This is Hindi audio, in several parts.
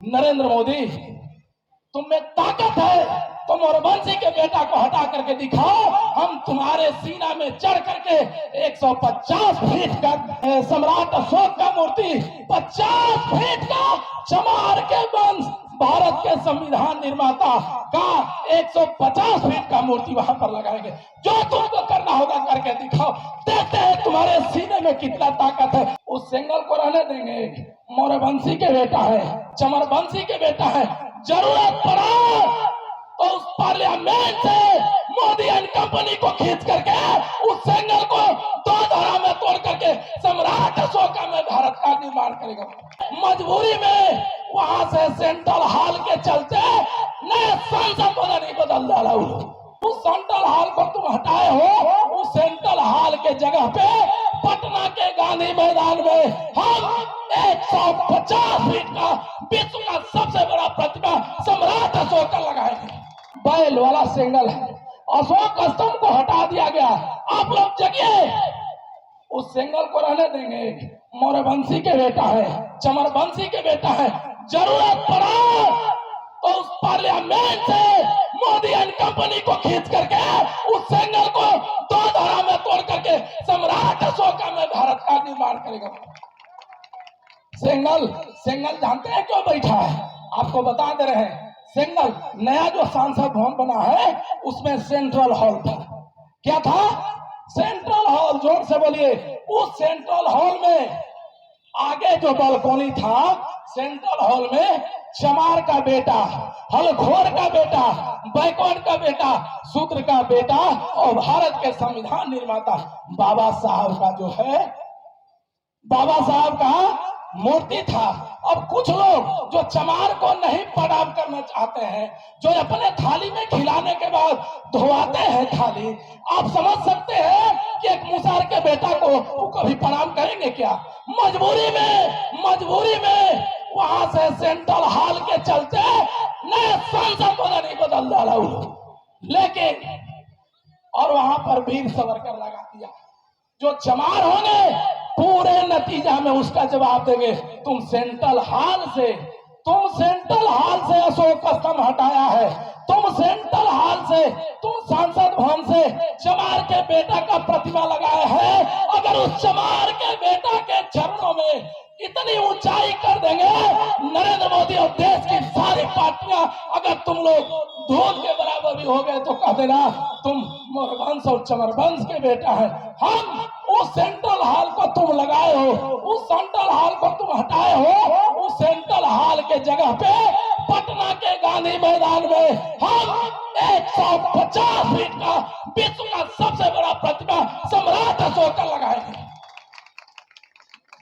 नरेंद्र मोदी, तुम में ताकत है, तुम मोरवंशी के बेटा को हटा करके दिखाओ, हम तुम्हारे सीना में चढ़ करके 150 फीट का सम्राट अशोक का मूर्ति, 50 फीट का चमार के वंश भारत के संविधान निर्माता का 150 फीट का मूर्ति वहां पर लगाएंगे। जो तुमको करना होगा करके दिखाओ, देखते हैं तुम्हारे सीने में कितना ताकत है। उस सिंगल को रहने देंगे, मोरवंशी के बेटा है, चमरवंशी के बेटा है। जरूरत पड़ा तो उस पार्लियामेंट से मोदी एंड कंपनी को खींच करके उस सिंगल को दो धारा में तोड़ करके सम्राट अशोका में भारत का निर्माण करेगा। मजबूरी में वहां से सेंट्रल हॉल के चलते नए संसद भवन ही बदल डाला। उस सेंट्रल हॉल को तुम हटाए हो, उस सेंट्रल हॉल के जगह पे पटना के गांधी मैदान में हम 150 फीट का विश्व का सबसे बड़ा प्रतिमा सम्राट अशोक का लगाएंगे। बैल वाला सिंगल है, अशोक स्तंभ को हटा दिया गया। आप लोग जगिए, उस सिंगल को रहने देंगे। मोरवंशी के बेटा है, चमरवंशी के बेटा है। जरूरत पड़ा तो उस पार्लियामेंट से मोदी एंड कंपनी को खींच करके उस सिंगल को दो धारा में तोड़ करके सम्राट अशोका में भारत का निर्माण करेगा। सिंगल जानते हैं क्यों बैठा है? आपको बता दे रहे हैं। सिंगल नया जो सांसद भवन बना है उसमें सेंट्रल हॉल था। क्या था? Central hall. जोर से बोलिए। उस सेंट्रल हॉल में आगे जो बालकोनी था, सेंट्रल हॉल में चमार का बेटा, हलखोर का बेटा, बैकवर्ड का बेटा, शूद्र का बेटा और भारत के संविधान निर्माता बाबा साहब का जो है, बाबा साहब का मूर्ति था। अब कुछ लोग जो चमार को नहीं प्रणाम करना चाहते हैं, जो अपने थाली में खिलाने के बाद धोआते हैं थाली, आप समझ सकते हैं कि एक मुसार के बेटा को वो कभी प्रणाम करेंगे क्या? मजबूरी में वहां से सेंट्रल हॉल के चलते नए संसद भवन ही बदल डाला। लेकिन और वहां पर वीर सावरकर लगा दिया। जो चमार होंगे पूरे नतीजा में उसका जवाब देंगे। तुम सेंट्रल हॉल से अशोक स्तंभ हटाया है, तुम सेंट्रल हॉल से, तुम सांसद भवन से चमार के बेटा का प्रतिमा लगाया है। अगर उस चमार के बेटा के चरणों में इतनी ऊंचाई कर देंगे नरेंद्र मोदी और देश की सारी पार्टियां, अगर तुम लोग धूल के बराबर भी हो गए तो कह देना तुम मोरवंश और चमरवंश के बेटा है। हम उस सेंट्रल हॉल को तुम लगाए हो, उस सेंट्रल हॉल को तुम हटाए हो, उस सेंट्रल हॉल के जगह पे पटना के गांधी मैदान में हम 150 फीट का विश्व का सबसे बड़ा प्रतिमा सम्राट अशोक का लगाएंगे।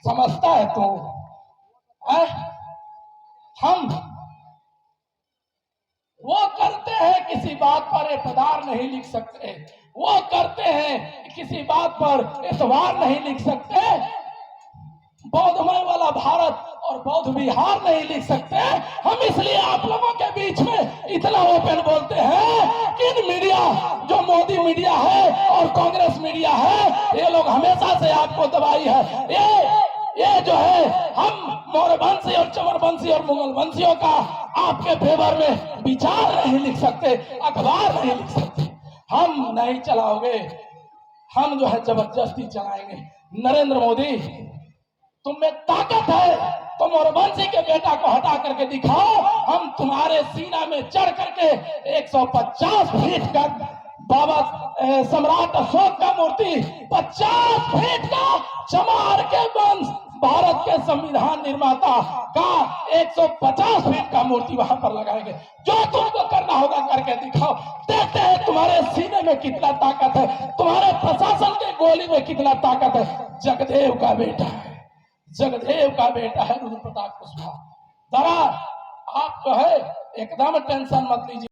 समझता है तू? हम वो करते हैं किसी बात पर एतबार नहीं लिख सकते, वो करते हैं किसी बात पर एतबार नहीं लिख सकते। बौद्धमय वाला भारत और बौद्ध बिहार नहीं लिख सकते। हम इसलिए आप लोगों के बीच में इतना ओपन बोलते हैं कि मीडिया, जो मोदी मीडिया है और कांग्रेस मीडिया है, ये लोग हमेशा से आपको दबाई है। ये जो है, हम मोरवंशी और चमरवंशी और मुगल वंशियों का आपके फेवर में विचार नहीं लिख सकते, अखबार नहीं लिख सकते। हम नहीं चलाओगे, हम जो है जबरदस्ती चलाएंगे। नरेंद्र मोदी, तुम में ताकत है, तुम मोरवंशी के बेटा को हटा करके दिखाओ, हम तुम्हारे सीना में चढ़ करके 150 फीट का बाबा सम्राट अशोक का मूर्ति, 50 फीट का चमार के वंश भारत के संविधान निर्माता का 150 फीट का मूर्ति वहां पर लगाएंगे। जो तुमको करना होगा करके दिखाओ, देखते हैं तुम्हारे सीने में कितना ताकत है, तुम्हारे प्रशासन के गोली में कितना ताकत है। जगदेव का बेटा है, जगदेव का बेटा है रुद्र प्रताप कुशवाहा। जरा आप जो है एकदम टेंशन मत लीजिए।